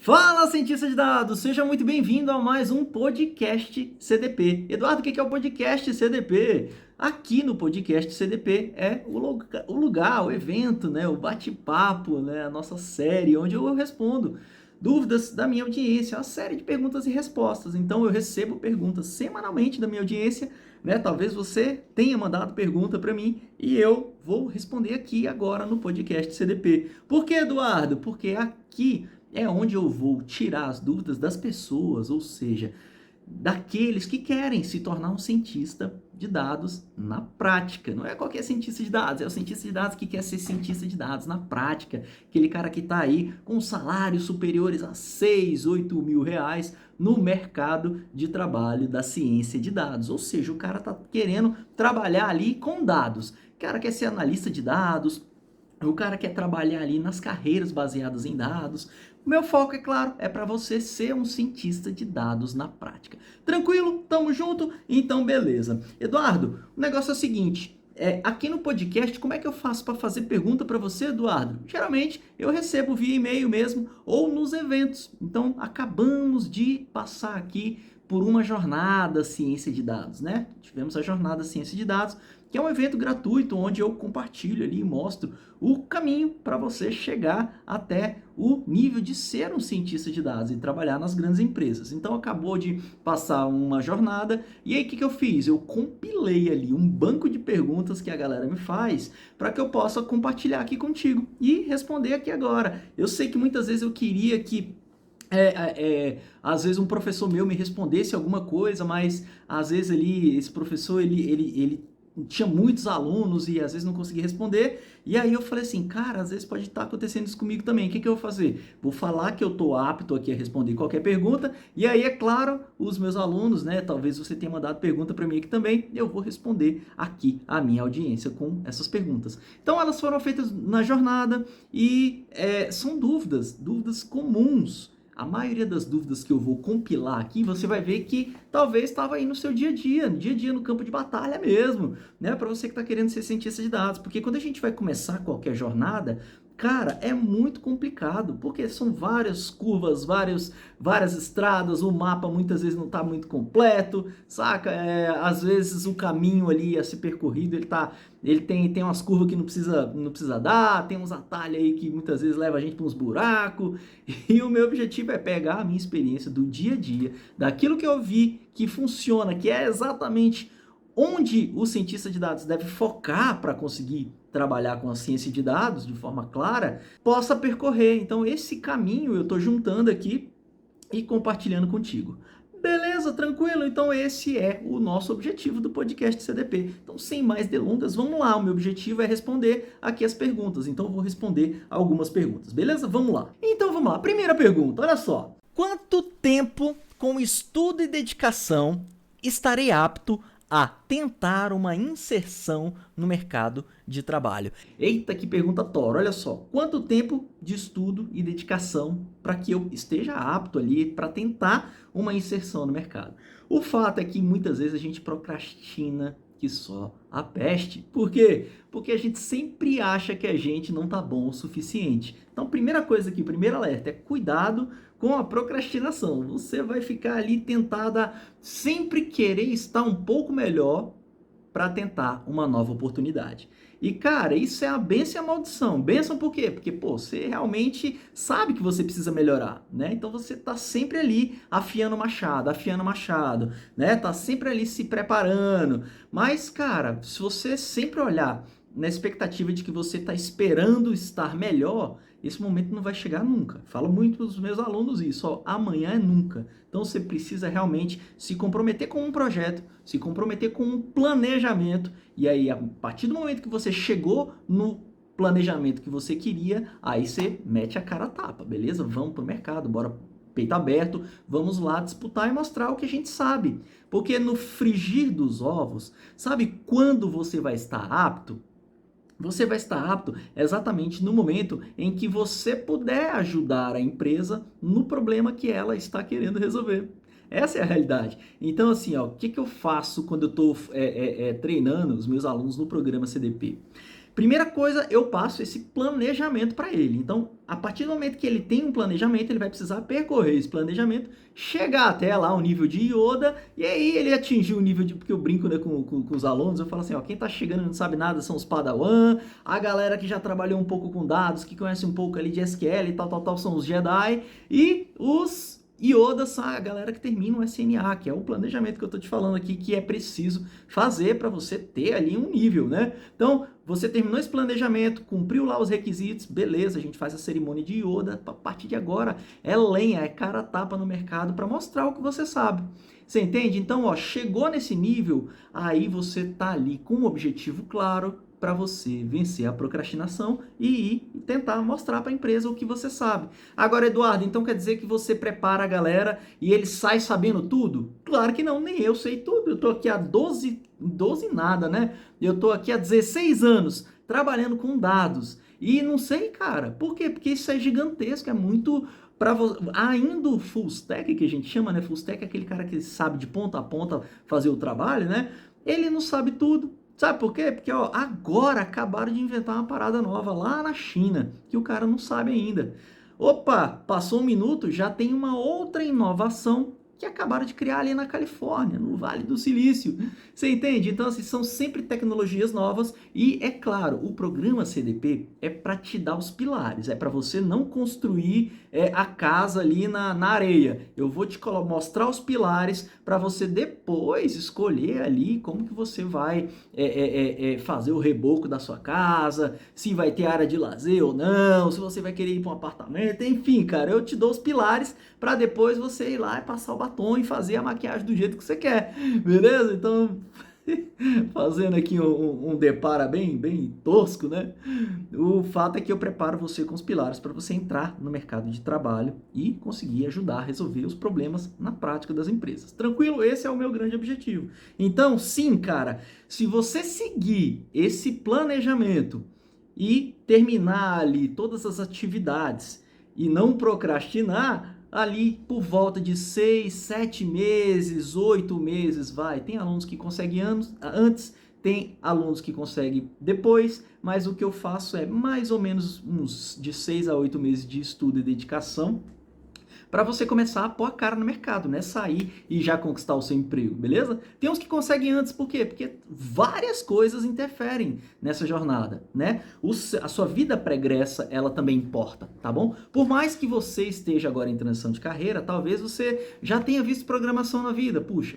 Fala, cientista de dados! Seja muito bem-vindo a mais um podcast CDP. Eduardo, o que é o podcast CDP? Aqui no podcast CDP é o lugar, o evento, né, o bate-papo, né, a nossa série, onde eu respondo dúvidas da minha audiência, uma série de perguntas e respostas. Então eu recebo perguntas semanalmente da minha audiência, né? Talvez você tenha mandado pergunta para mim e eu vou responder aqui agora no podcast CDP. Por que, Eduardo? Porque aqui é onde eu vou tirar as dúvidas das pessoas, ou seja, daqueles que querem se tornar um cientista de dados na prática. Não é qualquer cientista de dados, é o cientista de dados que quer ser cientista de dados na prática. Aquele cara que está aí com salários superiores a 6, 8 mil reais no mercado de trabalho da ciência de dados. Ou seja, o cara está querendo trabalhar ali com dados. O cara quer ser analista de dados, o cara quer trabalhar ali nas carreiras baseadas em dados. O meu foco, é claro, é para você ser um cientista de dados na prática. Tranquilo? Tamo junto? Então, beleza. Eduardo, o negócio é o seguinte. Aqui no podcast, como é que eu faço para fazer pergunta para você, Eduardo? Geralmente, eu recebo via e-mail mesmo ou nos eventos. Então, acabamos de passar aqui por uma jornada ciência de dados, né? Tivemos a jornada ciência de dados, que é um evento gratuito onde eu compartilho ali e mostro o caminho para você chegar até o nível de ser um cientista de dados e trabalhar nas grandes empresas. Então acabou de passar uma jornada e aí o que eu fiz? Eu compilei ali um banco de perguntas que a galera me faz para que eu possa compartilhar aqui contigo e responder aqui agora. Eu sei que muitas vezes eu queria que às vezes um professor meu me respondesse alguma coisa, mas às vezes ali esse professor ele tinha muitos alunos e às vezes não conseguia responder. E aí eu falei assim, cara, às vezes pode estar acontecendo isso comigo também. O que eu vou fazer? Vou falar que eu estou apto aqui a responder qualquer pergunta. E aí, é claro, os meus alunos, né? Talvez você tenha mandado pergunta para mim aqui também. Eu vou responder aqui a minha audiência com essas perguntas. Então elas foram feitas na jornada e são dúvidas comuns. A maioria das dúvidas que eu vou compilar aqui, você vai ver que talvez estava aí no seu dia a dia no campo de batalha mesmo, né? Para você que está querendo ser cientista de dados. Porque quando a gente vai começar qualquer jornada, cara, é muito complicado, porque são várias curvas, várias estradas, o mapa muitas vezes não está muito completo, saca? Às vezes o caminho ali a ser percorrido, ele tem umas curvas que não precisa dar, tem uns atalhos aí que muitas vezes leva a gente para uns buracos, e o meu objetivo é pegar a minha experiência do dia a dia, daquilo que eu vi que funciona, que é exatamente onde o cientista de dados deve focar para conseguir trabalhar com a ciência de dados de forma clara, possa percorrer. Então, esse caminho eu estou juntando aqui e compartilhando contigo. Beleza, tranquilo? Então esse é o nosso objetivo do podcast CDP. Então, sem mais delongas, vamos lá. O meu objetivo é responder aqui as perguntas. Então, eu vou responder algumas perguntas. Beleza? Vamos lá. Então, vamos lá. Primeira pergunta, olha só. Quanto tempo com estudo e dedicação estarei apto a tentar uma inserção no mercado de trabalho? Eita, que pergunta tora, olha só. Quanto tempo de estudo e dedicação para que eu esteja apto ali para tentar uma inserção no mercado? O fato é que muitas vezes a gente procrastina que só a peste. Por quê? Porque a gente sempre acha que a gente não tá bom o suficiente. Então, primeira coisa aqui, primeiro alerta, é cuidado com a procrastinação. Você vai ficar ali tentada a sempre querer estar um pouco melhor para tentar uma nova oportunidade. E, cara, isso é a bênção e a maldição. Bênção por quê? Porque, pô, você realmente sabe que você precisa melhorar, né? Então você tá sempre ali afiando o machado, né? Tá sempre ali se preparando. Mas, cara, se você sempre olhar na expectativa de que você está esperando estar melhor, esse momento não vai chegar nunca. Falo muito para os meus alunos isso, ó, amanhã é nunca. Então você precisa realmente se comprometer com um projeto, se comprometer com um planejamento, e aí a partir do momento que você chegou no planejamento que você queria, aí você mete a cara a tapa, beleza? Vamos pro mercado, bora peito aberto, vamos lá disputar e mostrar o que a gente sabe. Porque no frigir dos ovos, sabe quando você vai estar apto? Você vai estar apto exatamente no momento em que você puder ajudar a empresa no problema que ela está querendo resolver. Essa é a realidade. Então, assim, ó, o que eu faço quando eu estou treinando os meus alunos no programa CDP? Primeira coisa, eu passo esse planejamento para ele. Então, a partir do momento que ele tem um planejamento, ele vai precisar percorrer esse planejamento, chegar até lá o nível de Yoda, e aí ele atingir o nível de... Porque eu brinco, né, com os alunos, eu falo assim, ó, quem tá chegando e não sabe nada são os Padawan, a galera que já trabalhou um pouco com dados, que conhece um pouco ali de SQL e tal, são os Jedi, e os Yoda são a galera que termina o SNA, que é o planejamento que eu tô te falando aqui, que é preciso fazer para você ter ali um nível, né? Então, você terminou esse planejamento, cumpriu lá os requisitos, beleza, a gente faz a cerimônia de Yoda, a partir de agora é lenha, é cara a tapa no mercado para mostrar o que você sabe. Você entende? Então, ó, chegou nesse nível, aí você tá ali com um objetivo claro para você vencer a procrastinação e ir e tentar mostrar para a empresa o que você sabe. Agora, Eduardo, então quer dizer que você prepara a galera e ele sai sabendo tudo? Claro que não, nem eu sei tudo. Eu tô aqui há 12 nada, né? Eu tô aqui há 16 anos trabalhando com dados e não sei, cara. Por quê? Porque isso é gigantesco, é muito... Ainda o full stack, que a gente chama, né? Full stack é aquele cara que sabe de ponta a ponta fazer o trabalho, né? Ele não sabe tudo. Sabe por quê? Porque ó, agora acabaram de inventar uma parada nova lá na China, que o cara não sabe ainda. Opa, passou um minuto, já tem uma outra inovação que acabaram de criar ali na Califórnia, no Vale do Silício. Você entende? Então, assim, são sempre tecnologias novas e, é claro, o programa CDP é para te dar os pilares, é para você não construir a casa ali na areia. Eu vou te mostrar os pilares para você depois escolher ali como que você vai fazer o reboco da sua casa, se vai ter área de lazer ou não, se você vai querer ir para um apartamento, enfim, cara, eu te dou os pilares para depois você ir lá e passar o batom e fazer a maquiagem do jeito que você quer, beleza? Então, fazendo aqui um depara bem tosco, né? O fato é que eu preparo você com os pilares para você entrar no mercado de trabalho e conseguir ajudar a resolver os problemas na prática das empresas. Tranquilo? Esse é o meu grande objetivo. Então, sim, cara, se você seguir esse planejamento e terminar ali todas as atividades e não procrastinar, ali por volta de 6, 7 meses, 8 meses, vai. Tem alunos que conseguem antes, tem alunos que conseguem depois, mas o que eu faço é mais ou menos uns de 6 a 8 meses de estudo e dedicação para você começar a pôr a cara no mercado, né? Sair e já conquistar o seu emprego, beleza? Tem uns que conseguem antes, por quê? Porque várias coisas interferem nessa jornada, né? A sua vida pregressa, ela também importa, tá bom? Por mais que você esteja agora em transição de carreira, talvez você já tenha visto programação na vida, puxa,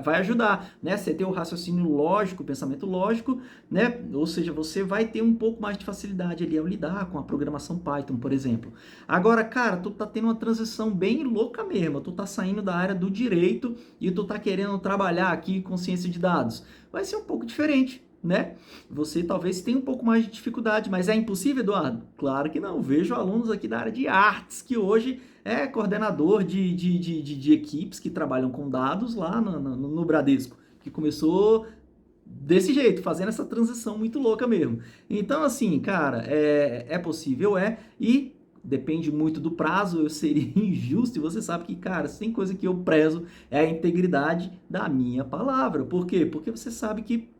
vai ajudar, né? Você ter o raciocínio lógico, o pensamento lógico, né? Ou seja, você vai ter um pouco mais de facilidade ali ao lidar com a programação Python, por exemplo. Agora, cara, tu tá tendo uma transição bem louca mesmo, tu tá saindo da área do direito e tu tá querendo trabalhar aqui com ciência de dados. Vai ser um pouco diferente, né? Você talvez tenha um pouco mais de dificuldade, mas é impossível, Eduardo? Claro que não. Vejo alunos aqui da área de artes que hoje é coordenador de equipes que trabalham com dados lá no Bradesco, que começou desse jeito, fazendo essa transição muito louca mesmo. Então, assim, cara, é possível, e depende muito do prazo, eu seria injusto, e você sabe que, cara, se tem coisa que eu prezo é a integridade da minha palavra. Por quê? Porque você sabe que,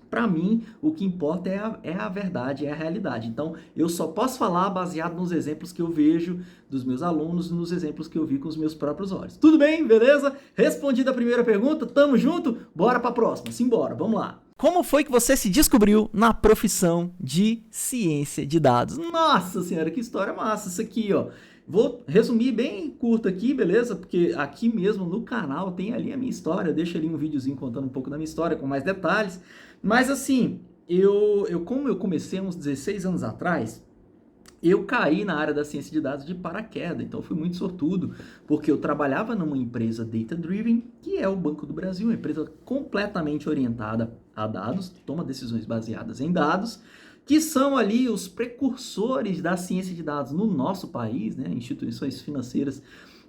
para mim, o que importa é a verdade, é a realidade. Então, eu só posso falar baseado nos exemplos que eu vejo dos meus alunos, nos exemplos que eu vi com os meus próprios olhos. Tudo bem? Beleza? Respondida a primeira pergunta, tamo junto? Bora para a próxima. Simbora, vamos lá. Como foi que você se descobriu na profissão de ciência de dados? Nossa senhora, que história massa isso aqui, ó. Vou resumir bem curto aqui, beleza? Porque aqui mesmo no canal tem ali a minha história, eu deixo ali um videozinho contando um pouco da minha história com mais detalhes. Mas assim, como eu comecei uns 16 anos atrás, eu caí na área da ciência de dados de paraquedas, então eu fui muito sortudo, porque eu trabalhava numa empresa data-driven, que é o Banco do Brasil, uma empresa completamente orientada a dados, toma decisões baseadas em dados, que são ali os precursores da ciência de dados no nosso país, né? Instituições financeiras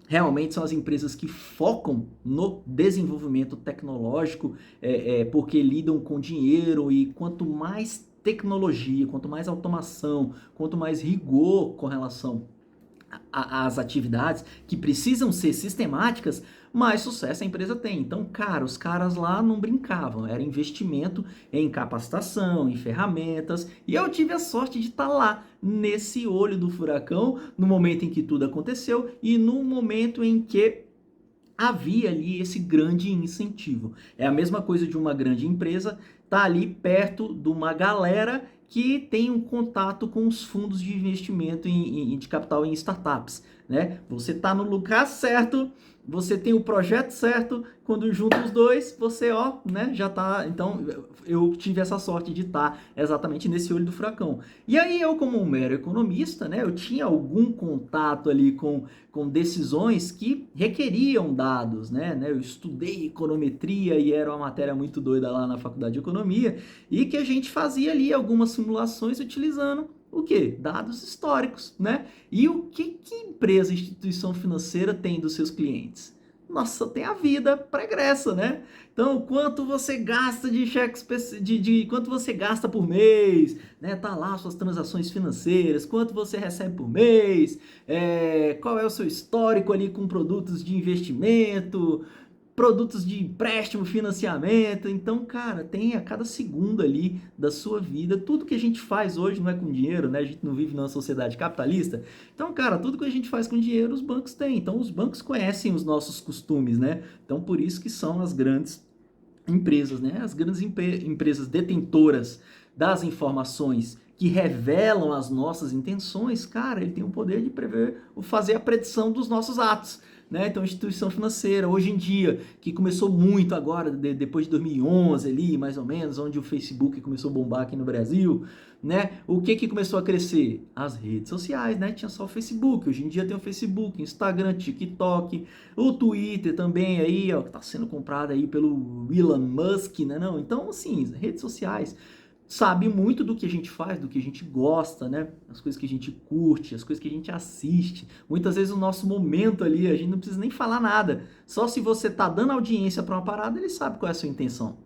realmente são as empresas que focam no desenvolvimento tecnológico, porque lidam com dinheiro, e quanto mais tecnologia, quanto mais automação, quanto mais rigor com relação as atividades que precisam ser sistemáticas, mais sucesso a empresa tem. Então, cara, os caras lá não brincavam, era investimento em capacitação, em ferramentas, e eu tive a sorte de estar lá, nesse olho do furacão, no momento em que tudo aconteceu e no momento em que havia ali esse grande incentivo. É a mesma coisa de uma grande empresa estar ali perto de uma galera que tem um contato com os fundos de investimento de capital em startups, né? Você está no lugar certo, você tem o projeto certo, quando junta os dois, você, ó, né, já tá... Então, eu tive essa sorte de estar exatamente nesse olho do furacão. E aí, eu, como um mero economista, né, eu tinha algum contato ali com decisões que requeriam dados, né? Eu estudei econometria e era uma matéria muito doida lá na faculdade de economia, e que a gente fazia ali algumas simulações utilizando o quê? Dados históricos, né? E o que empresa, instituição financeira tem dos seus clientes? Nossa, tem a vida pregressa, né? Então, quanto você gasta de cheque, quanto você gasta por mês, né? Tá lá suas transações financeiras, quanto você recebe por mês, qual é o seu histórico ali com produtos de investimento, produtos de empréstimo, financiamento. Então, cara, tem a cada segundo ali da sua vida. Tudo que a gente faz hoje não é com dinheiro, né? A gente não vive numa sociedade capitalista. Então, cara, tudo que a gente faz com dinheiro, os bancos têm. Então, os bancos conhecem os nossos costumes, né? Então, por isso que são as grandes empresas, né? As grandes empresas detentoras das informações que revelam as nossas intenções, cara, ele tem o poder de prever, fazer a predição dos nossos atos, né? Então, instituição financeira, hoje em dia, que começou muito agora, depois de 2011 ali, mais ou menos, onde o Facebook começou a bombar aqui no Brasil, né? O que começou a crescer? As redes sociais, né? Tinha só o Facebook, hoje em dia tem o Facebook, Instagram, TikTok, o Twitter também aí, ó, que tá sendo comprado aí pelo Elon Musk, né? Não, então, assim, redes sociais sabe muito do que a gente faz, do que a gente gosta, né? As coisas que a gente curte, as coisas que a gente assiste. Muitas vezes o nosso momento ali, a gente não precisa nem falar nada. Só se você tá dando audiência para uma parada, ele sabe qual é a sua intenção.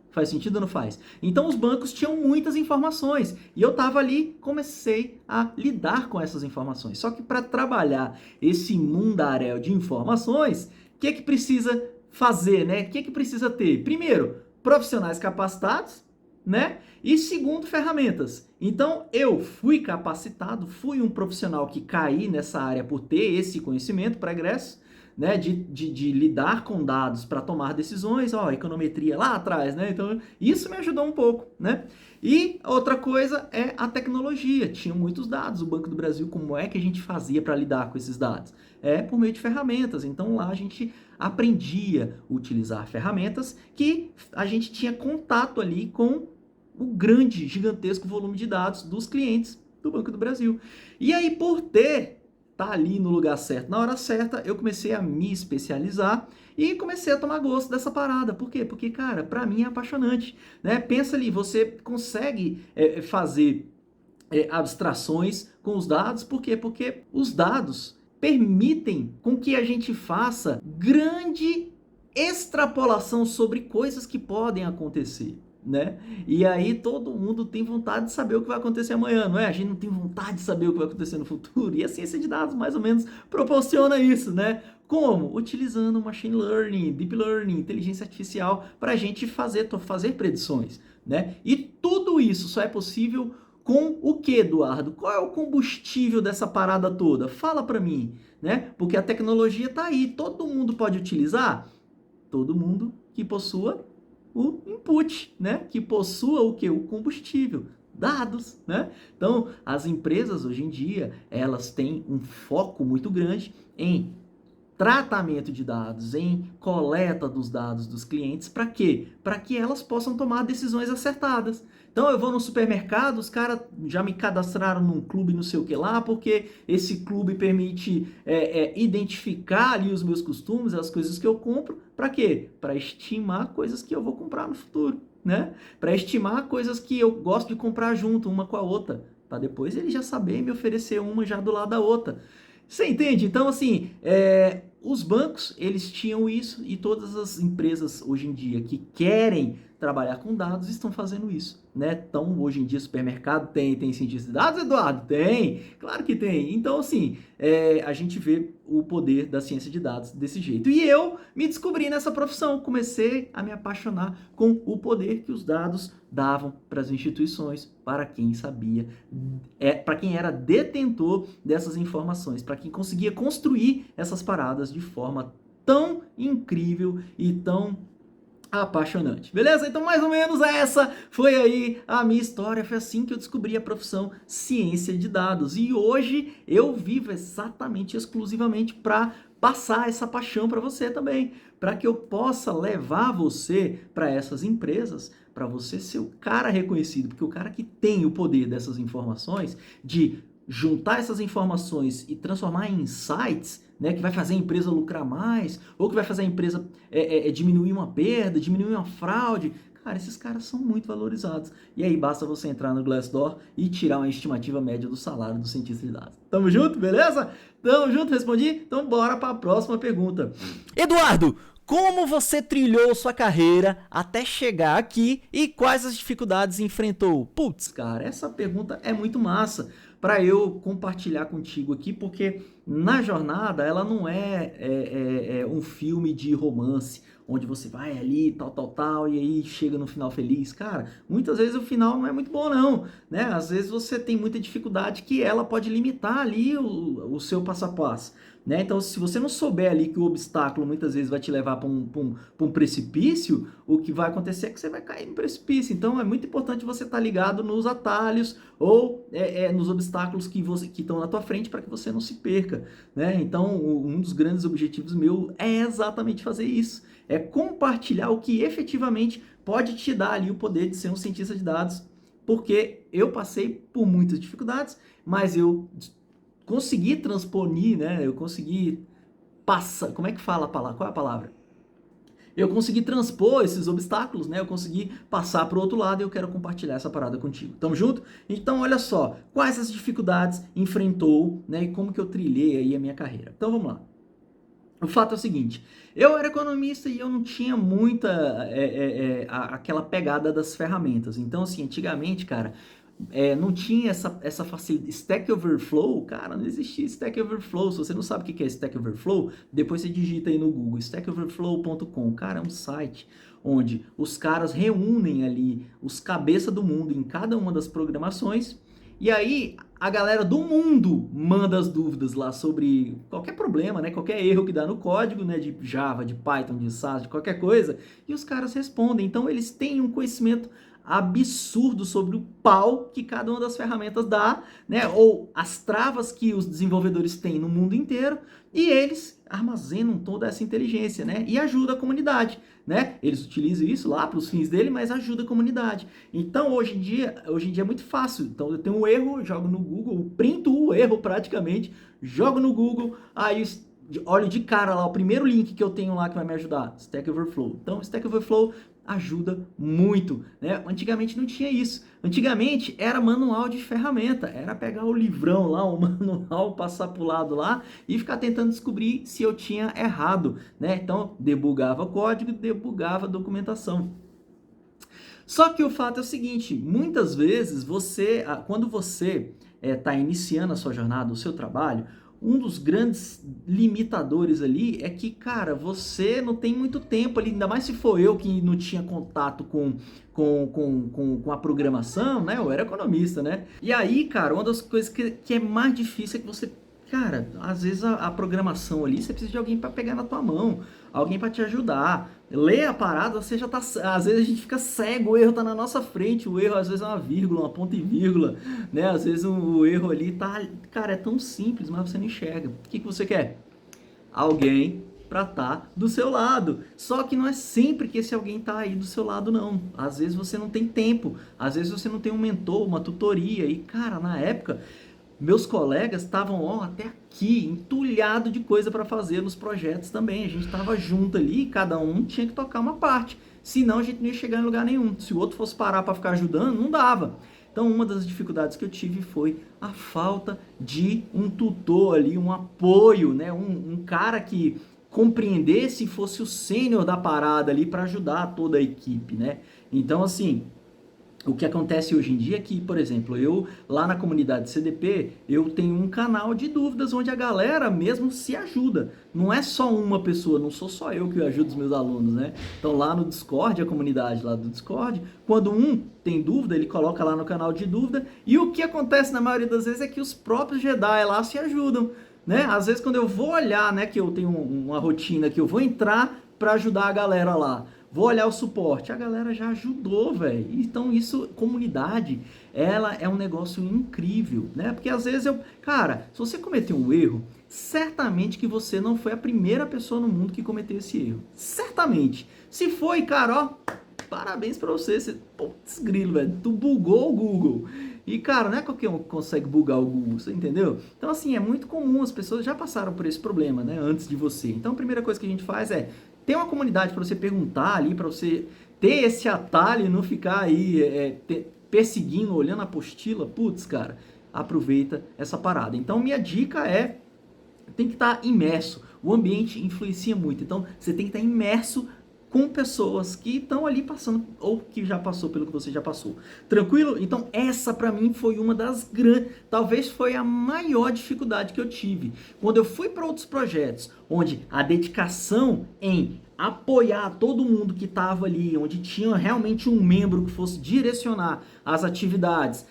Faz sentido ou não faz? Então os bancos tinham muitas informações e eu tava ali, comecei a lidar com essas informações. Só que para trabalhar esse mundaréu de informações, o que precisa fazer, né? O que precisa ter? Primeiro, profissionais capacitados, né? E segundo, ferramentas. Então, eu fui capacitado, fui um profissional que caí nessa área por ter esse conhecimento pregresso, né? De lidar com dados para tomar decisões, ó, econometria lá atrás, né? Então, isso me ajudou um pouco, né? E outra coisa é a tecnologia. Tinham muitos dados. O Banco do Brasil, como é que a gente fazia para lidar com esses dados? É por meio de ferramentas. Então, lá a gente aprendia a utilizar ferramentas que a gente tinha contato ali com o grande, gigantesco volume de dados dos clientes do Banco do Brasil. E aí, por tá ali no lugar certo, na hora certa, eu comecei a me especializar e comecei a tomar gosto dessa parada. Por quê? Porque, cara, pra mim é apaixonante, né? Pensa ali, você consegue fazer abstrações com os dados. Por quê? Porque os dados permitem com que a gente faça grande extrapolação sobre coisas que podem acontecer, né? E aí todo mundo tem vontade de saber o que vai acontecer amanhã, não é? A gente não tem vontade de saber o que vai acontecer no futuro, e a ciência de dados mais ou menos proporciona isso, né? Como? Utilizando machine learning, deep learning, inteligência artificial para a gente fazer predições, né? E tudo isso só é possível com o que, Eduardo? Qual é o combustível dessa parada toda? Fala para mim, né? Porque a tecnologia tá aí, todo mundo pode utilizar? Todo mundo que possua o input, né? Que possua o que? O combustível, dados, né? Então, as empresas hoje em dia, elas têm um foco muito grande em tratamento de dados, em coleta dos dados dos clientes, para quê? Para que elas possam tomar decisões acertadas. Então eu vou no supermercado, os caras já me cadastraram num clube não sei o que lá, porque esse clube permite identificar ali os meus costumes, as coisas que eu compro, para quê? Para estimar coisas que eu vou comprar no futuro, né? Para estimar coisas que eu gosto de comprar junto, uma com a outra, para depois ele já saber me oferecer uma já do lado da outra. Você entende? Então, assim, os bancos, eles tinham isso, e todas as empresas hoje em dia que querem trabalhar com dados estão fazendo isso, né? Então, hoje em dia, supermercado tem cientista de dados, Eduardo? Tem, claro que tem. Então, assim, a gente vê o poder da ciência de dados desse jeito. E eu me descobri nessa profissão, comecei a me apaixonar com o poder que os dados davam para as instituições, para quem sabia, para quem era detentor dessas informações, para quem conseguia construir essas paradas de forma tão incrível e tão apaixonante. Beleza? Então, mais ou menos essa foi aí a minha história. Foi assim que eu descobri a profissão ciência de dados. E hoje eu vivo exatamente, exclusivamente para passar essa paixão para você também, para que eu possa levar você para essas empresas, para você ser o cara reconhecido, porque o cara que tem o poder dessas informações, de juntar essas informações e transformar em insights, né, que vai fazer a empresa lucrar mais, ou que vai fazer a empresa diminuir uma perda, diminuir uma fraude. Cara, esses caras são muito valorizados. E aí basta você entrar no Glassdoor e tirar uma estimativa média do salário do cientista de dados. Tamo junto, beleza? Tamo junto, respondi? Então bora para a próxima pergunta. Eduardo, como você trilhou sua carreira até chegar aqui e quais as dificuldades enfrentou? Putz, cara, essa pergunta é muito massa para eu compartilhar contigo aqui, porque na jornada ela não é um filme de romance, onde você vai ali, tal, e aí chega no final feliz. Cara, muitas vezes o final não é muito bom não, né? Às vezes você tem muita dificuldade que ela pode limitar ali o seu passo a passo. Né? Então, se você não souber ali que o obstáculo muitas vezes vai te levar para um precipício, o que vai acontecer é que você vai cair no precipício. Então, é muito importante você estar ligado nos atalhos ou nos obstáculos que estão na tua frente para que você não se perca. Né? Então, um dos grandes objetivos meu é exatamente fazer isso. É compartilhar o que efetivamente pode te dar ali o poder de ser um cientista de dados, porque eu passei por muitas dificuldades, mas eu consegui transponir, né? Eu consegui passar... Como é que fala a palavra? Qual é a palavra? Eu consegui transpor esses obstáculos, né? Eu consegui passar para o outro lado e eu quero compartilhar essa parada contigo. Tamo junto? Então, olha só. Quais as dificuldades enfrentou, né? E como que eu trilhei aí a minha carreira. Então, vamos lá. O fato é o seguinte, eu era economista e eu não tinha muita aquela pegada das ferramentas. Então, assim, antigamente, cara, não tinha essa facilidade. Stack Overflow, cara, não existia Stack Overflow. Se você não sabe o que é Stack Overflow, depois você digita aí no Google, stackoverflow.com. Cara, é um site onde os caras reúnem ali os cabeças do mundo em cada uma das programações. E aí, a galera do mundo manda as dúvidas lá sobre qualquer problema, né? Qualquer erro que dá no código, né? De Java, de Python, de SAS, de qualquer coisa. E os caras respondem. Então, eles têm um conhecimento absurdo sobre o pau que cada uma das ferramentas dá, né? Ou as travas que os desenvolvedores têm no mundo inteiro, e eles armazenam toda essa inteligência, né? E ajuda a comunidade, né? Eles utilizam isso lá para os fins dele, mas ajuda a comunidade. Então, hoje em dia é muito fácil. Então, eu tenho um erro, jogo no Google, printo o erro praticamente, jogo no Google, aí olho de cara lá, o primeiro link que eu tenho lá que vai me ajudar, Stack Overflow. Então, Stack Overflow ajuda muito, né? Antigamente não tinha isso. Antigamente era manual de ferramenta, era pegar o livrão lá, o manual, passar pro lado lá e ficar tentando descobrir se eu tinha errado, né? Então, debugava código, debugava documentação. Só que o fato é o seguinte, muitas vezes quando você está iniciando a sua jornada, o seu trabalho, um dos grandes limitadores ali é que, cara, você não tem muito tempo ali, ainda mais se for eu que não tinha contato com a programação, né? Eu era economista, né? E aí, cara, uma das coisas que é mais difícil é que você... Cara, às vezes a programação ali, você precisa de alguém para pegar na tua mão, alguém para te ajudar. Ler a parada, você já tá... Às vezes a gente fica cego, o erro tá na nossa frente, o erro às vezes é uma vírgula, uma ponta e vírgula, né? Às vezes o erro ali tá... Cara, é tão simples, mas você não enxerga. O que você quer? Alguém para estar do seu lado. Só que não é sempre que esse alguém tá aí do seu lado, não. Às vezes você não tem tempo, às vezes você não tem um mentor, uma tutoria. E, cara, na época... Meus colegas estavam até aqui, entulhado de coisa para fazer nos projetos também. A gente estava junto ali e cada um tinha que tocar uma parte. Senão a gente não ia chegar em lugar nenhum. Se o outro fosse parar para ficar ajudando, não dava. Então uma das dificuldades que eu tive foi a falta de um tutor ali, um apoio, né? Um cara que compreendesse e fosse o sênior da parada ali para ajudar toda a equipe, né? Então, assim, o que acontece hoje em dia é que, por exemplo, eu lá na comunidade CDP, eu tenho um canal de dúvidas onde a galera mesmo se ajuda. Não é só uma pessoa, não sou só eu que ajudo os meus alunos, né? Então lá no Discord, a comunidade lá do Discord, quando um tem dúvida, ele coloca lá no canal de dúvida, e o que acontece na maioria das vezes é que os próprios Jedi lá se ajudam, né? Às vezes quando eu vou olhar, né, que eu tenho uma rotina que eu vou entrar para ajudar a galera lá, vou olhar o suporte, a galera já ajudou, velho. Então isso, comunidade, ela é um negócio incrível, né? Porque às vezes cara, se você cometeu um erro, certamente que você não foi a primeira pessoa no mundo que cometeu esse erro. Certamente. Se foi, cara, ó, parabéns pra você. Putz, grilo, velho. Tu bugou o Google. E, cara, não é qualquer um que consegue bugar o Google, você entendeu? Então, assim, é muito comum, as pessoas já passaram por esse problema, né, antes de você. Então, a primeira coisa que a gente faz é ter uma comunidade para você perguntar ali, para você ter esse atalho e não ficar aí perseguindo, olhando a apostila. Putz, cara, aproveita essa parada. Então, minha dica tem que estar imerso. O ambiente influencia muito. Então, você tem que estar imerso com pessoas que estão ali passando, ou que já passou pelo que você já passou. Tranquilo? Então, essa pra mim foi uma das grandes, talvez foi a maior dificuldade que eu tive. Quando eu fui para outros projetos, onde a dedicação em apoiar todo mundo que estava ali, onde tinha realmente um membro que fosse direcionar as atividades,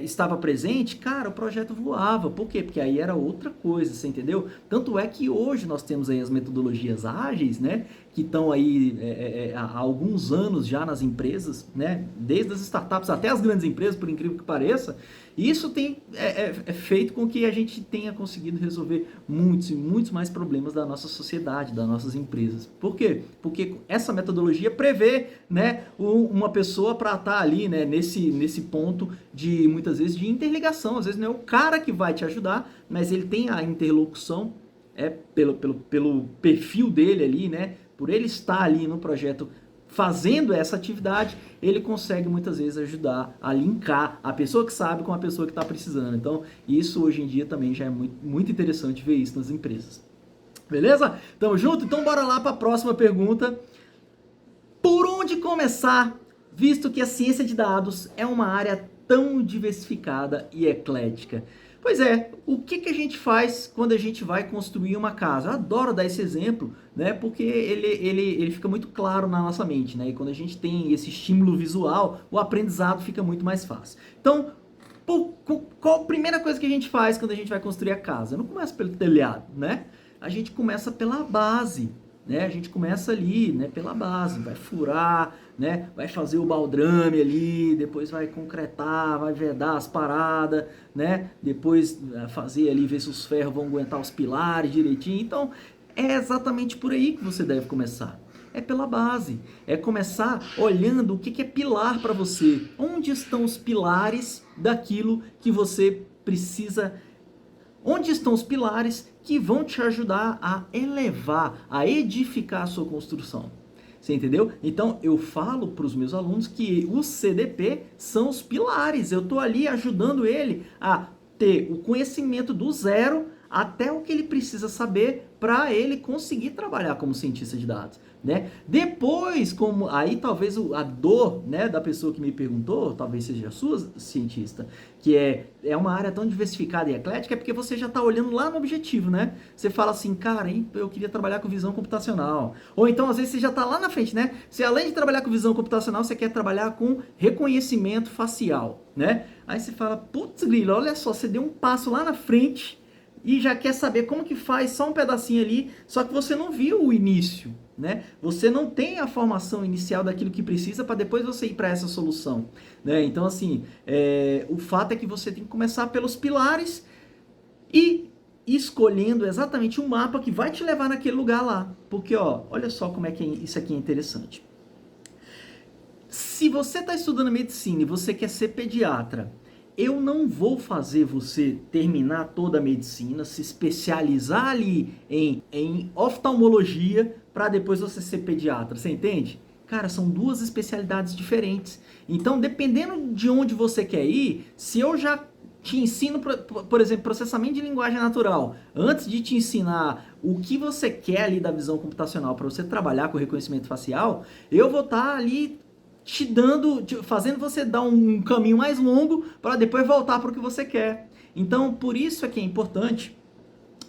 estava presente, cara, o projeto voava. Por quê? Porque aí era outra coisa, você entendeu? Tanto é que hoje nós temos aí as metodologias ágeis, né? Que estão aí há alguns anos já nas empresas, né? Desde as startups até as grandes empresas, por incrível que pareça. E isso tem feito com que a gente tenha conseguido resolver muitos e muitos mais problemas da nossa sociedade, das nossas empresas. Por quê? Porque essa metodologia prevê, né, uma pessoa para estar ali, né, nesse ponto de, muitas vezes, de interligação. Às vezes não é o cara que vai te ajudar, mas ele tem a interlocução pelo perfil dele ali, né? Por ele estar ali no projeto fazendo essa atividade, ele consegue muitas vezes ajudar a linkar a pessoa que sabe com a pessoa que está precisando. Então, isso hoje em dia também já é muito, muito interessante ver isso nas empresas. Beleza? Tamo junto? Então, bora lá para a próxima pergunta. Por onde começar, visto que a ciência de dados é uma área tão diversificada e eclética? Pois é, o que a gente faz quando a gente vai construir uma casa? Eu adoro dar esse exemplo, né? Porque ele fica muito claro na nossa mente, né? E quando a gente tem esse estímulo visual, o aprendizado fica muito mais fácil. Então, qual a primeira coisa que a gente faz quando a gente vai construir a casa? Não começa pelo telhado, né? A gente começa pela base, né? A gente começa ali, né, pela base, vai furar, né, vai fazer o baldrame ali, depois vai concretar, vai vedar as paradas, né, depois fazer ali, ver se os ferros vão aguentar os pilares direitinho. Então, é exatamente por aí que você deve começar. É pela base, é começar olhando o que é pilar para você. Onde estão os pilares daquilo que você precisa. Onde estão os pilares que vão te ajudar a elevar, a edificar a sua construção? Você entendeu? Então, eu falo para os meus alunos que os CDP são os pilares. Eu estou ali ajudando ele a ter o conhecimento do zero até o que ele precisa saber para ele conseguir trabalhar como cientista de dados, né? Depois, como aí talvez a dor, né, da pessoa que me perguntou, talvez seja a sua, cientista, que é uma área tão diversificada e eclética, é porque você já está olhando lá no objetivo, né? Você fala assim, cara, eu queria trabalhar com visão computacional. Ou então, às vezes, você já está lá na frente, né? Você, além de trabalhar com visão computacional, você quer trabalhar com reconhecimento facial, né? Aí você fala, putz, grilo, olha só, você deu um passo lá na frente e já quer saber como que faz só um pedacinho ali, só que você não viu o início, né? Você não tem a formação inicial daquilo que precisa para depois você ir para essa solução, né? Então, assim, o fato é que você tem que começar pelos pilares e escolhendo exatamente um mapa que vai te levar naquele lugar lá. Porque, ó, olha só como é que isso aqui é interessante. Se você está estudando medicina e você quer ser pediatra, eu não vou fazer você terminar toda a medicina, se especializar ali em oftalmologia para depois você ser pediatra, você entende? Cara, são duas especialidades diferentes. Então, dependendo de onde você quer ir, se eu já te ensino, por exemplo, processamento de linguagem natural, antes de te ensinar o que você quer ali da visão computacional para você trabalhar com reconhecimento facial, eu vou estar ali te dando, fazendo você dar um caminho mais longo para depois voltar para o que você quer. Então, por isso é que é importante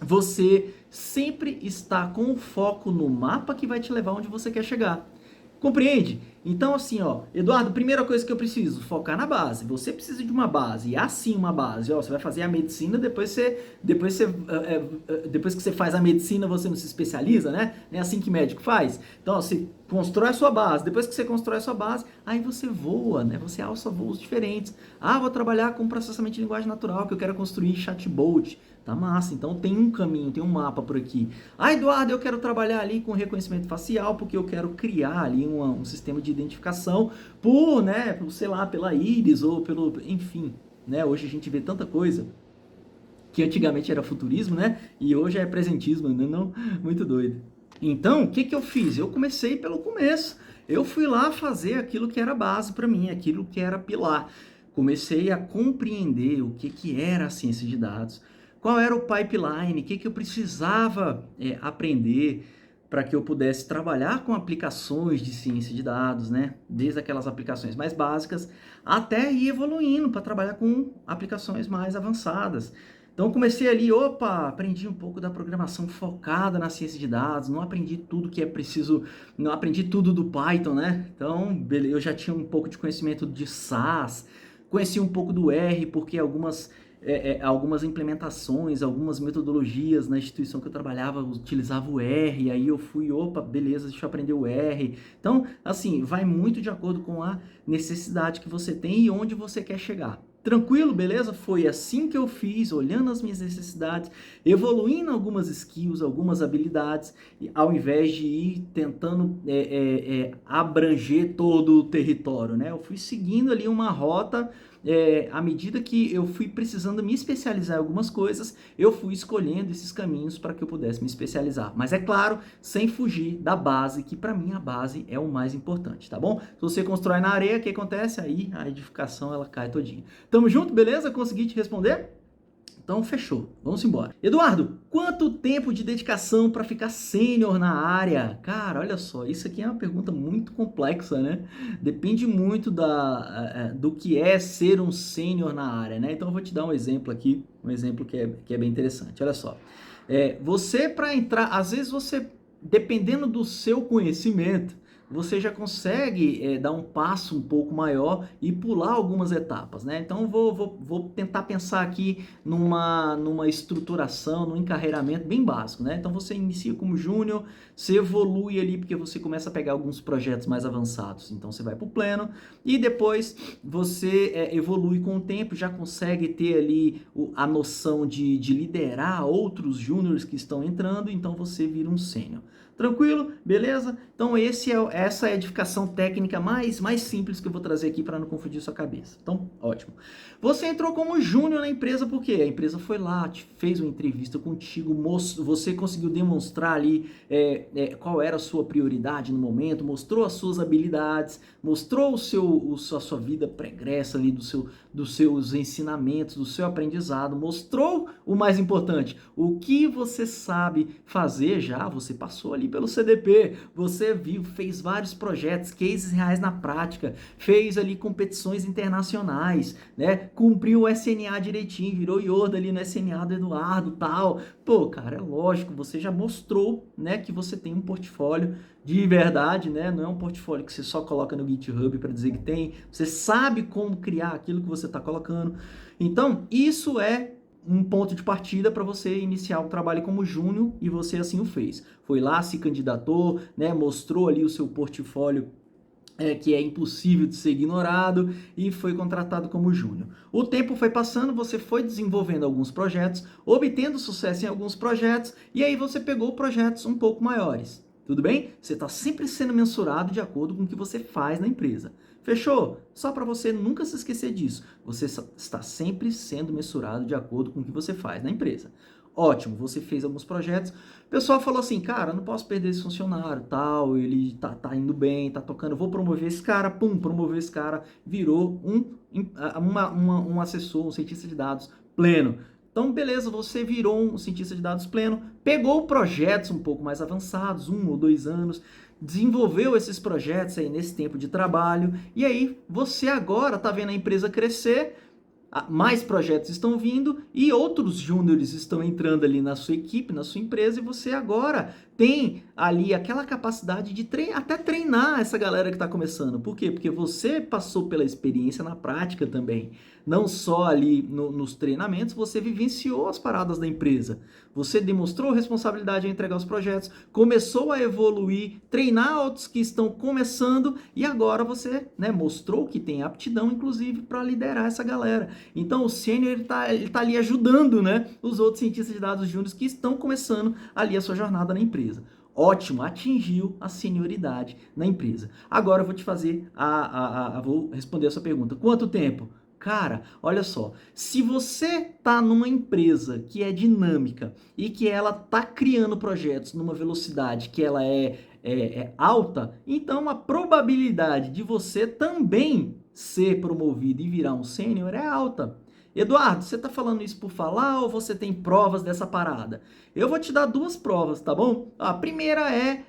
você sempre estar com o foco no mapa que vai te levar onde você quer chegar. Compreende? Então, assim, ó, Eduardo, primeira coisa que eu preciso, focar na base. Você precisa de uma base, e assim uma base. Ó, você vai fazer a medicina, depois que você faz a medicina, você não se especializa, né? Não é assim que médico faz. Então, ó, você constrói a sua base. Depois que você constrói a sua base, aí você voa, né? Você alça voos diferentes. Ah, vou trabalhar com processamento de linguagem natural, que eu quero construir chatbot. Tá massa, então tem um caminho, tem um mapa por aqui. Ah, Eduardo, eu quero trabalhar ali com reconhecimento facial porque eu quero criar ali um sistema de identificação sei lá, pela íris ou pelo, enfim, né? Hoje a gente vê tanta coisa que antigamente era futurismo, né? E hoje é presentismo, né? Não, muito doido. Então, o que eu fiz? Eu comecei pelo começo. Eu fui lá fazer aquilo que era base para mim, aquilo que era pilar. Comecei a compreender o que era a ciência de dados, qual era o pipeline, o que eu precisava aprender para que eu pudesse trabalhar com aplicações de ciência de dados, né? Desde aquelas aplicações mais básicas até ir evoluindo para trabalhar com aplicações mais avançadas. Então comecei ali, aprendi um pouco da programação focada na ciência de dados, não aprendi tudo que é preciso, não aprendi tudo do Python, né? Então, eu já tinha um pouco de conhecimento de SAS, conheci um pouco do R, porque algumas implementações, algumas metodologias na instituição que eu trabalhava utilizava o R, aí eu fui, beleza, deixa eu aprender o R. Então, assim, vai muito de acordo com a necessidade que você tem e onde você quer chegar. Tranquilo, beleza? Foi assim que eu fiz, olhando as minhas necessidades, evoluindo algumas skills, algumas habilidades, ao invés de ir tentando abranger todo o território, né? Eu fui seguindo ali uma rota, à medida que eu fui precisando me especializar em algumas coisas, eu fui escolhendo esses caminhos para que eu pudesse me especializar. Mas é claro, sem fugir da base, que para mim a base é o mais importante, tá bom? Se você constrói na areia, o que acontece? Aí a edificação ela cai todinha. Tamo junto, beleza? Consegui te responder? Então, fechou. Vamos embora. Eduardo, quanto tempo de dedicação para ficar sênior na área? Cara, olha só, isso aqui é uma pergunta muito complexa, né? Depende muito do que é ser um sênior na área, né? Então, eu vou te dar um exemplo aqui, um exemplo que é bem interessante. Olha só. Você, para entrar, às vezes você, dependendo do seu conhecimento, você já consegue dar um passo um pouco maior e pular algumas etapas, né? Então, vou tentar pensar aqui numa estruturação, num encarreiramento bem básico, né? Então, você inicia como júnior, você evolui ali porque você começa a pegar alguns projetos mais avançados. Então, você vai para o pleno e depois você evolui com o tempo, já consegue ter ali a noção de liderar outros júniores que estão entrando, então você vira um sênior. Tranquilo? Beleza? Então essa é a edificação técnica mais simples que eu vou trazer aqui para não confundir sua cabeça. Então, ótimo. Você entrou como júnior na empresa porque a empresa foi lá, fez uma entrevista contigo, você conseguiu demonstrar ali qual era a sua prioridade no momento, mostrou as suas habilidades, mostrou a sua vida pregressa ali dos seus ensinamentos, do seu aprendizado, mostrou o mais importante, o que você sabe fazer já, você passou ali pelo CDP, você viu, fez vários projetos, cases reais na prática, fez ali competições internacionais, né? Cumpriu o SNA direitinho, virou Yoda ali no SNA do Eduardo, tal. Pô, cara, é lógico, você já mostrou, né, que você tem um portfólio de verdade, né? Não é um portfólio que você só coloca no GitHub para dizer que tem. Você sabe como criar aquilo que você está colocando. Então, isso é um ponto de partida para você iniciar o trabalho como júnior e você assim o fez. Foi lá, se candidatou, né? Mostrou ali o seu portfólio que é impossível de ser ignorado e foi contratado como júnior. O tempo foi passando, você foi desenvolvendo alguns projetos, obtendo sucesso em alguns projetos e aí você pegou projetos um pouco maiores. Tudo bem? Você está sempre sendo mensurado de acordo com o que você faz na empresa. Fechou? Só para você nunca se esquecer disso. Você está sempre sendo mensurado de acordo com o que você faz na empresa. Ótimo, você fez alguns projetos, o pessoal falou assim, cara, não posso perder esse funcionário, tal, ele tá indo bem, tá tocando, vou promover esse cara, pum, promover esse cara, virou um assessor, um cientista de dados pleno. Então, beleza, você virou um cientista de dados pleno, pegou projetos um pouco mais avançados, 1 ou 2 anos, desenvolveu esses projetos aí nesse tempo de trabalho, e aí você agora tá vendo a empresa crescer, mais projetos estão vindo e outros júniores estão entrando ali na sua equipe, na sua empresa, e você agora tem ali aquela capacidade de até treinar essa galera que está começando. Por quê? Porque você passou pela experiência na prática também. Não só ali nos treinamentos, você vivenciou as paradas da empresa. Você demonstrou responsabilidade em entregar os projetos, começou a evoluir, treinar outros que estão começando e agora você, né, mostrou que tem aptidão, inclusive, para liderar essa galera. Então o sênior ele tá ali ajudando, né, os outros cientistas de dados júniores que estão começando ali a sua jornada na empresa. Ótimo, atingiu a senioridade na empresa. Agora eu vou te fazer, vou responder a sua pergunta. Quanto tempo? Cara, olha só, se você tá numa empresa que é dinâmica e que ela tá criando projetos numa velocidade que ela é alta, então a probabilidade de você também ser promovido e virar um sênior é alta. Eduardo, você tá falando isso por falar ou você tem provas dessa parada? Eu vou te dar 2 provas, tá bom? A primeira é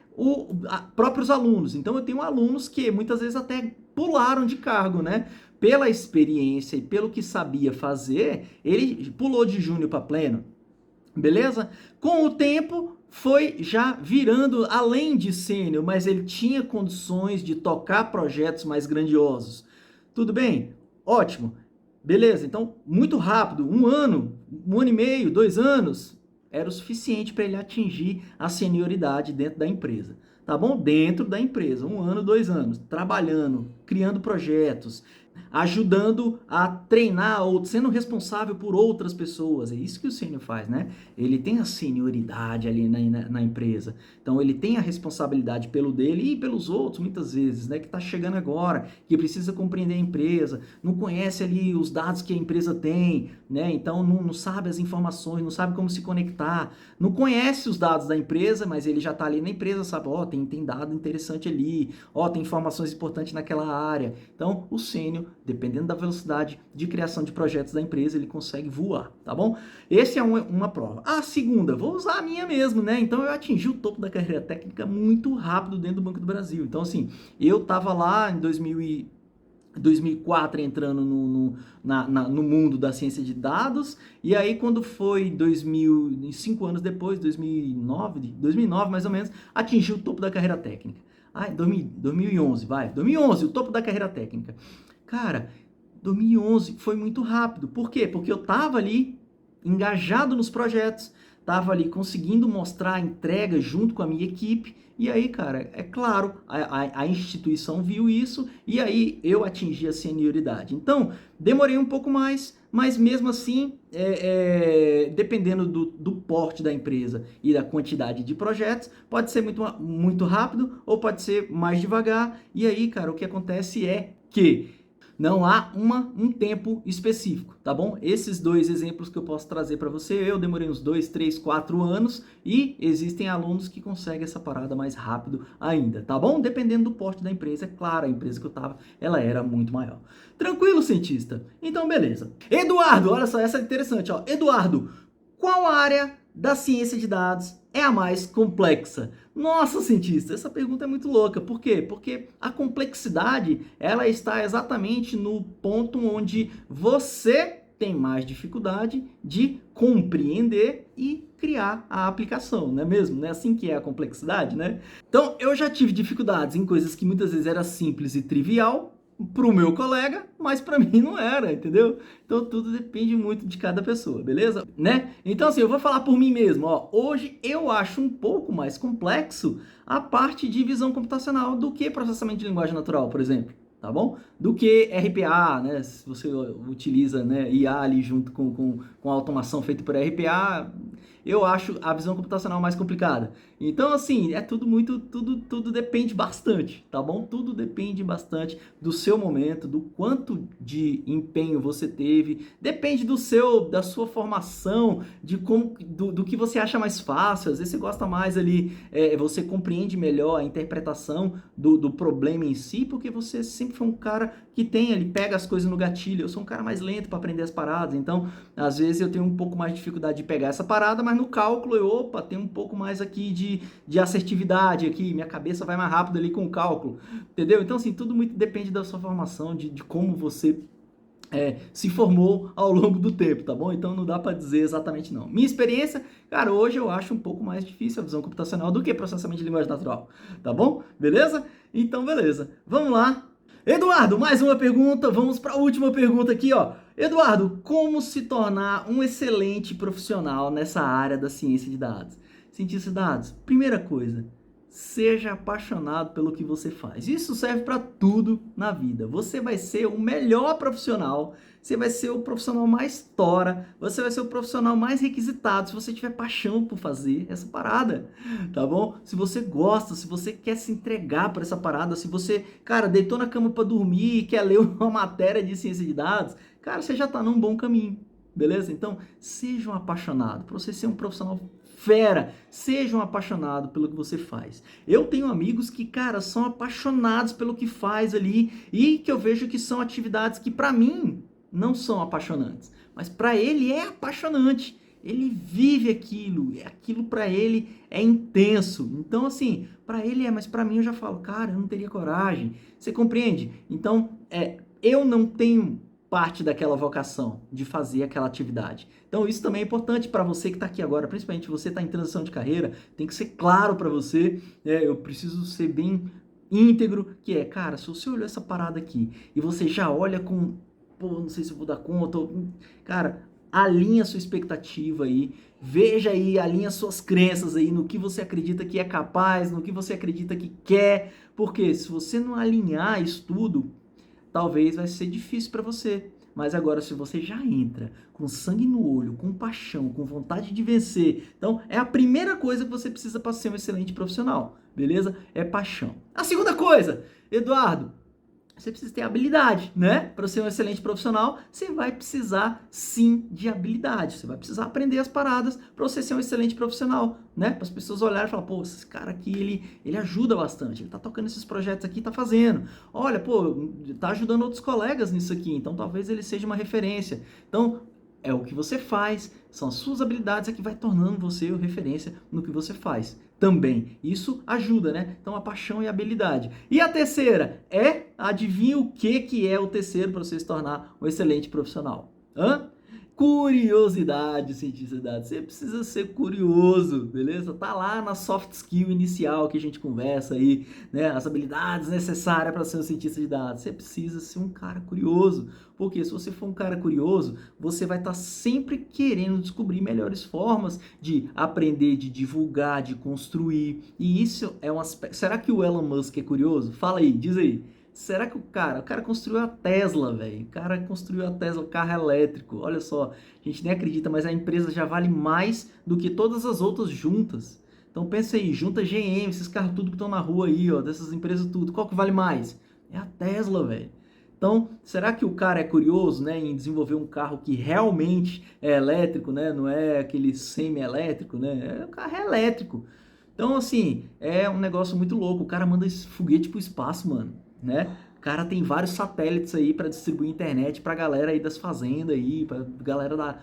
próprios alunos. Então eu tenho alunos que muitas vezes até pularam de cargo, né? Pela experiência e pelo que sabia fazer, ele pulou de júnior para pleno, beleza? Com o tempo, foi já virando além de sênior, mas ele tinha condições de tocar projetos mais grandiosos. Tudo bem? Ótimo. Beleza, então, muito rápido, 1 ano, 1 ano e meio, 2 anos, era o suficiente para ele atingir a senioridade dentro da empresa. Tá bom? Dentro da empresa, 1 ano, 2 anos, trabalhando, criando projetos, ajudando a treinar outros, sendo responsável por outras pessoas. É isso que o sênior faz, né? Ele tem a senioridade ali na empresa. Então, ele tem a responsabilidade pelo dele e pelos outros, muitas vezes, né? Que está chegando agora, que precisa compreender a empresa, não conhece ali os dados que a empresa tem, né? Então, não sabe as informações, não sabe como se conectar, não conhece os dados da empresa, mas ele já está ali na empresa, sabe? Ó, tem dado interessante ali, ó, tem informações importantes naquela área. Então, o sênior, dependendo da velocidade de criação de projetos da empresa, ele consegue voar, tá bom? Esse é uma prova. A segunda, vou usar a minha mesmo, né? Então, eu atingi o topo da carreira técnica muito rápido dentro do Banco do Brasil. Então, assim, eu tava lá em 2004 entrando no mundo da ciência de dados, e aí quando foi 5 anos depois, 2009 mais ou menos, atingiu o topo da carreira técnica. 2011, 2011, o topo da carreira técnica. Cara, 2011 foi muito rápido. Por quê? Porque eu tava ali engajado nos projetos, tava ali conseguindo mostrar a entrega junto com a minha equipe, e aí, cara, é claro, a instituição viu isso, e aí eu atingi a senioridade. Então, demorei um pouco mais, mas mesmo assim, dependendo do porte da empresa e da quantidade de projetos, pode ser muito rápido ou pode ser mais devagar, e aí, cara, o que acontece é que não há um tempo específico, tá bom? Esses 2 exemplos que eu posso trazer para você, eu demorei uns 2, 3, 4 anos e existem alunos que conseguem essa parada mais rápido ainda, tá bom? Dependendo do porte da empresa, é claro, a empresa que eu tava, ela era muito maior. Tranquilo, cientista? Então, beleza. Eduardo, olha só, essa é interessante, ó. Eduardo, qual área da ciência de dados é a mais complexa? Nossa, cientista, essa pergunta é muito louca. Por quê? Porque a complexidade, ela está exatamente no ponto onde você tem mais dificuldade de compreender e criar a aplicação, não é mesmo? Não é assim que é a complexidade, né? Então, eu já tive dificuldades em coisas que muitas vezes era simples e trivial, pro meu colega, mas para mim não era, entendeu? Então tudo depende muito de cada pessoa, beleza? Né? Então assim, eu vou falar por mim mesmo, ó. Hoje eu acho um pouco mais complexo a parte de visão computacional do que processamento de linguagem natural, por exemplo, tá bom? Do que RPA, né? Se você utiliza, né, IA ali junto com a automação feita por RPA, eu acho a visão computacional mais complicada. Então, assim, é tudo muito, tudo depende bastante, tá bom? Tudo depende bastante do seu momento, do quanto de empenho você teve, depende da sua formação, do que você acha mais fácil. Às vezes você gosta mais ali, você compreende melhor a interpretação do problema em si, porque você sempre foi um cara que pega as coisas no gatilho. Eu sou um cara mais lento para aprender as paradas, então, às vezes eu tenho um pouco mais de dificuldade de pegar essa parada, mas no cálculo tem um pouco mais aqui de assertividade aqui, minha cabeça vai mais rápido ali com o cálculo, entendeu? Então, assim, tudo muito depende da sua formação, de como você se formou ao longo do tempo, tá bom? Então não dá para dizer exatamente não. Minha experiência, cara, hoje eu acho um pouco mais difícil a visão computacional do que processamento de linguagem natural, tá bom? Beleza? Então, beleza. Vamos lá. Eduardo, mais uma pergunta, vamos para a última pergunta aqui, ó. Eduardo, como se tornar um excelente profissional nessa área da ciência de dados? Cientista de dados, primeira coisa, seja apaixonado pelo que você faz. Isso serve para tudo na vida. Você vai ser o melhor profissional, você vai ser o profissional mais tora, você vai ser o profissional mais requisitado se você tiver paixão por fazer essa parada, tá bom? Se você gosta, se você quer se entregar por essa parada, se você, cara, deitou na cama para dormir e quer ler uma matéria de ciência de dados, cara, você já tá num bom caminho, beleza? Então, seja um apaixonado, para você ser um profissional fera, seja um apaixonado pelo que você faz. Eu tenho amigos que, cara, são apaixonados pelo que faz ali e que eu vejo que são atividades que para mim não são apaixonantes, mas para ele é apaixonante. Ele vive aquilo para ele é intenso. Então, assim, para ele mas para mim eu já falo, cara, eu não teria coragem. Você compreende? Então, eu não tenho parte daquela vocação de fazer aquela atividade. Então isso também é importante para você que está aqui agora, principalmente você está em transição de carreira, tem que ser claro para você, eu preciso ser bem íntegro, que cara, se você olhou essa parada aqui e você já olha com, não sei se eu vou dar conta, cara, alinha sua expectativa aí, veja aí, alinha suas crenças aí no que você acredita que é capaz, no que você acredita que quer, porque se você não alinhar isso tudo, talvez vai ser difícil para você. Mas agora, se você já entra com sangue no olho, com paixão, com vontade de vencer, então é a primeira coisa que você precisa para ser um excelente profissional, beleza? É paixão. A segunda coisa, Eduardo, você precisa ter habilidade, né? Para ser um excelente profissional, você vai precisar sim de habilidade. Você vai precisar aprender as paradas para você ser um excelente profissional, né? Para as pessoas olharem e falar, pô, esse cara aqui, ele ajuda bastante. Ele tá tocando esses projetos aqui, tá fazendo. Olha, pô, tá ajudando outros colegas nisso aqui. Então, talvez ele seja uma referência. Então, é o que você faz, são as suas habilidades que vai tornando você referência no que você faz também. Isso ajuda, né? Então, a paixão e a habilidade. E a terceira adivinha o que é o terceiro para você se tornar um excelente profissional? Curiosidade, cientista de dados. Você precisa ser curioso, beleza? Tá lá na soft skill inicial que a gente conversa aí, né? As habilidades necessárias para ser um cientista de dados. Você precisa ser um cara curioso, porque se você for um cara curioso, você vai estar sempre querendo descobrir melhores formas de aprender, de divulgar, de construir. E isso é um aspecto. Será que o Elon Musk é curioso? Fala aí, diz aí. Será que o cara construiu a Tesla, velho? O cara construiu a Tesla, carro elétrico. Olha só, a gente nem acredita, mas a empresa já vale mais do que todas as outras juntas. Então pensa aí, junta GM, esses carros tudo que estão na rua aí, ó, dessas empresas tudo. Qual que vale mais? É a Tesla, velho. Então, será que o cara é curioso, né, em desenvolver um carro que realmente é elétrico, né? Não é aquele semi-elétrico, né? O carro é elétrico. Então, assim, é um negócio muito louco. O cara manda esse foguete pro espaço, mano. Né? O cara tem vários satélites aí para distribuir internet pra galera aí das fazendas aí, pra galera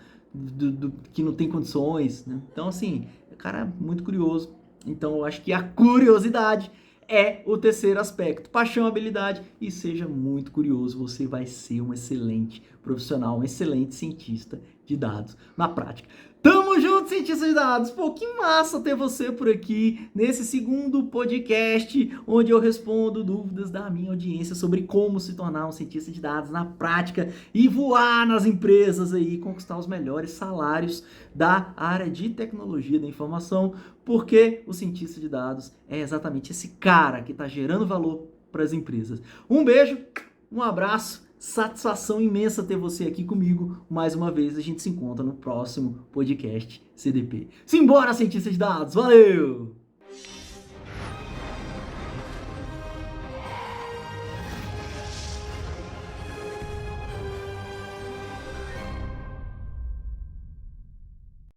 que não tem condições, né? Então, assim, o cara é muito curioso. Então, eu acho que a curiosidade é o terceiro aspecto. Paixão, habilidade e seja muito curioso. Você vai ser um excelente profissional, um excelente cientista de dados na prática. Tamo junto, cientista de dados! Pô, que massa ter você por aqui nesse segundo podcast, onde eu respondo dúvidas da minha audiência sobre como se tornar um cientista de dados na prática e voar nas empresas aí, conquistar os melhores salários da área de tecnologia da informação, porque o cientista de dados é exatamente esse cara que está gerando valor para as empresas. Um beijo, um abraço. Satisfação imensa ter você aqui comigo. Mais uma vez, a gente se encontra no próximo podcast CDP. Simbora, cientista de dados! Valeu!